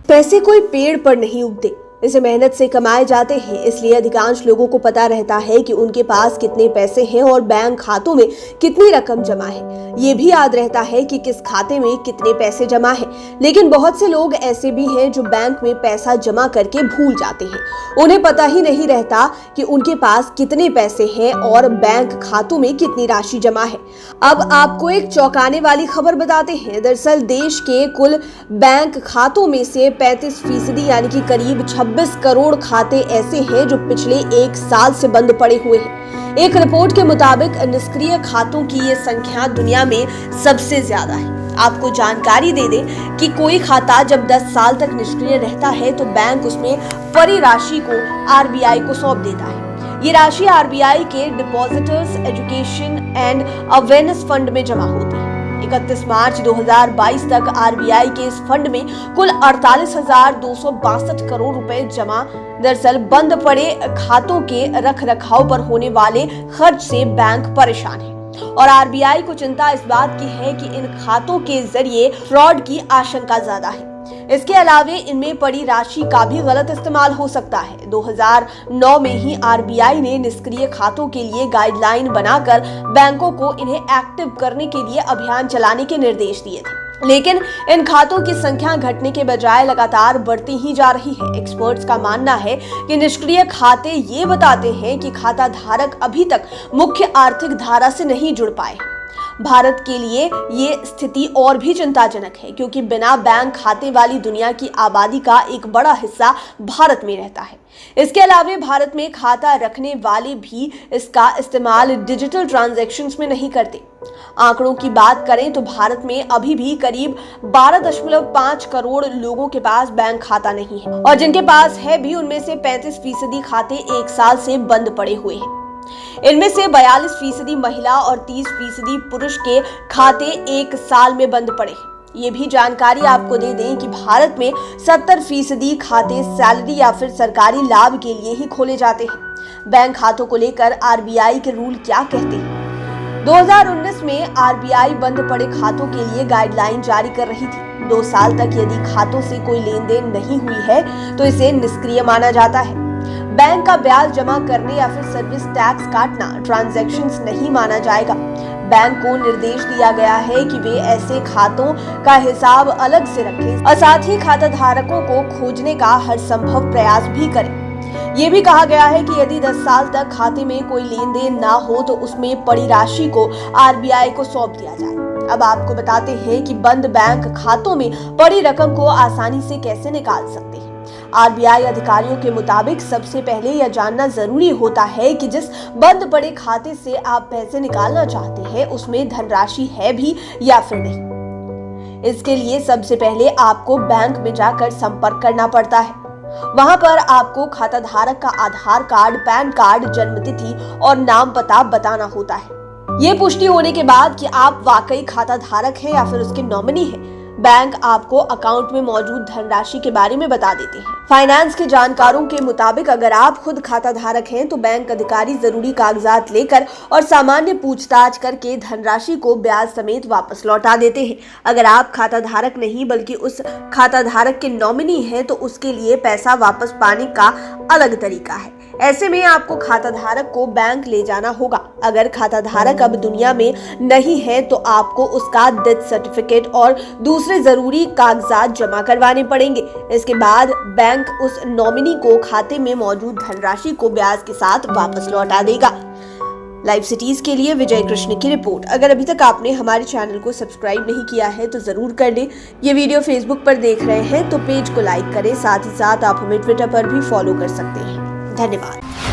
पैसे कोई पेड़ पर नहीं उगते, इसे मेहनत से कमाए जाते हैं। इसलिए अधिकांश लोगों को पता रहता है कि उनके पास कितने पैसे हैं और बैंक खातों में कितनी रकम जमा है। ये भी याद रहता है कि किस खाते में कितने पैसे जमा है। लेकिन बहुत से लोग ऐसे भी हैं जो बैंक में पैसा जमा करके भूल जाते हैं। उन्हें पता ही नहीं रहता कि उनके पास कितने पैसे हैं और बैंक खातों में कितनी राशि जमा है। अब आपको एक चौंकाने वाली खबर बताते हैं। दरअसल देश के कुल बैंक खातों में से 35% यानी कि करीब 26 करोड़ खाते ऐसे हैं जो पिछले 1 साल से बंद पड़े हुए हैं। एक रिपोर्ट के मुताबिक निष्क्रिय खातों की ये संख्या दुनिया में सबसे ज्यादा है। आपको जानकारी दे दें कि कोई खाता जब 10 साल तक निष्क्रिय रहता है तो बैंक उसमें पड़ी राशि को आरबीआई को सौंप देता है। ये राशि आरबीआई के depositors education and awareness fund में जमा होती है। 31 मार्च 2022 तक आरबीआई के इस फंड में कुल 48,262 करोड़ रुपए जमा। दरअसल बंद पड़े खातों के रखरखाव पर होने वाले खर्च से बैंक परेशान है और आरबीआई को चिंता इस बात की है कि इन खातों के जरिए फ्रॉड की आशंका ज्यादा है। इसके अलावे इनमें पड़ी राशि का भी गलत इस्तेमाल हो सकता है। 2009 में ही आरबीआई ने निष्क्रिय खातों के लिए गाइडलाइन बनाकर बैंकों को इन्हें एक्टिव करने के लिए अभियान चलाने के निर्देश दिए थे। लेकिन इन खातों की संख्या घटने के बजाय लगातार बढ़ती ही जा रही है। एक्सपर्ट्स का मानना है कि निष्क्रिय खाते ये बताते हैं कि खाता धारक अभी तक मुख्य आर्थिक धारा से नहीं जुड़ पाए। भारत के लिए ये स्थिति और भी चिंताजनक है क्योंकि बिना बैंक खाते वाली दुनिया की आबादी का एक बड़ा हिस्सा भारत में रहता है। इसके अलावे भारत में खाता रखने वाले भी इसका इस्तेमाल डिजिटल ट्रांजैक्शंस में नहीं करते। आंकड़ों की बात करें तो भारत में अभी भी करीब 12.5 करोड़ लोगों के पास बैंक खाता नहीं है और जिनके पास है भी उनमें से 35% खाते 1 साल से बंद पड़े हुए हैं। इनमें से 42% महिला और 30% पुरुष के खाते 1 साल में बंद पड़े हैं। ये भी जानकारी आपको दे दें कि भारत में 70% खाते सैलरी या फिर सरकारी लाभ के लिए ही खोले जाते हैं। बैंक खातों को लेकर आरबीआई के रूल क्या कहते हैं? 2019 में आरबीआई बंद पड़े खातों के लिए गाइडलाइन जारी कर रही थी। 2 साल तक यदि खातों से कोई लेन देन नहीं हुई है तो इसे निष्क्रिय माना जाता है। बैंक का ब्याज जमा करने या फिर सर्विस टैक्स काटना ट्रांजैक्शंस नहीं माना जाएगा। बैंक को निर्देश दिया गया है कि वे ऐसे खातों का हिसाब अलग से रखें और साथ ही खाता धारकों को खोजने का हर संभव प्रयास भी करें। ये भी कहा गया है कि यदि 10 साल तक खाते में कोई लेन देन ना हो तो उसमें पड़ी राशि को आरबीआई को सौंप दिया जाए। अब आपको बताते हैं कि बंद बैंक खातों में पड़ी रकम को आसानी से कैसे निकाल सकते हैं। आरबीआई अधिकारियों के मुताबिक सबसे पहले यह जानना जरूरी होता है कि जिस बंद पड़े खाते से आप पैसे निकालना चाहते हैं उसमें धनराशि है भी या फिर नहीं। इसके लिए सबसे पहले आपको बैंक में जाकर संपर्क करना पड़ता है। वहां पर आपको खाता धारक का आधार कार्ड, पैन कार्ड, जन्मतिथि और नाम पता बताना होता है। ये पुष्टि होने के बाद कि आप वाकई खाता धारक हैं या फिर उसके नॉमिनी हैं, बैंक आपको अकाउंट में मौजूद धनराशि के बारे में बता देते हैं। फाइनेंस के जानकारों के मुताबिक अगर आप खुद खाता धारक हैं तो बैंक अधिकारी जरूरी कागजात लेकर और सामान्य पूछताछ करके धनराशि को ब्याज समेत वापस लौटा देते हैं। अगर आप खाता धारक नहीं बल्कि उस खाता धारक के नॉमिनी हैं तो उसके लिए पैसा वापस पाने का अलग तरीका है। ऐसे में आपको खाता धारक को बैंक ले जाना होगा। अगर खाता धारक अब दुनिया में नहीं है तो आपको उसका डेथ सर्टिफिकेट और दूसरे जरूरी कागजात जमा करवाने पड़ेंगे। इसके बाद बैंक उस नॉमिनी को खाते में मौजूद धनराशि को ब्याज के साथ वापस लौटा देगा। लाइव सिटीज के लिए विजय कृष्ण की रिपोर्ट। अगर अभी तक आपने हमारे चैनल को सब्सक्राइब नहीं किया है तो जरूर कर लें। ये वीडियो फेसबुक पर देख रहे हैं तो पेज को लाइक करें, साथ ही साथ आप हमें ट्विटर पर भी फॉलो कर सकते हैं। धन्यवाद।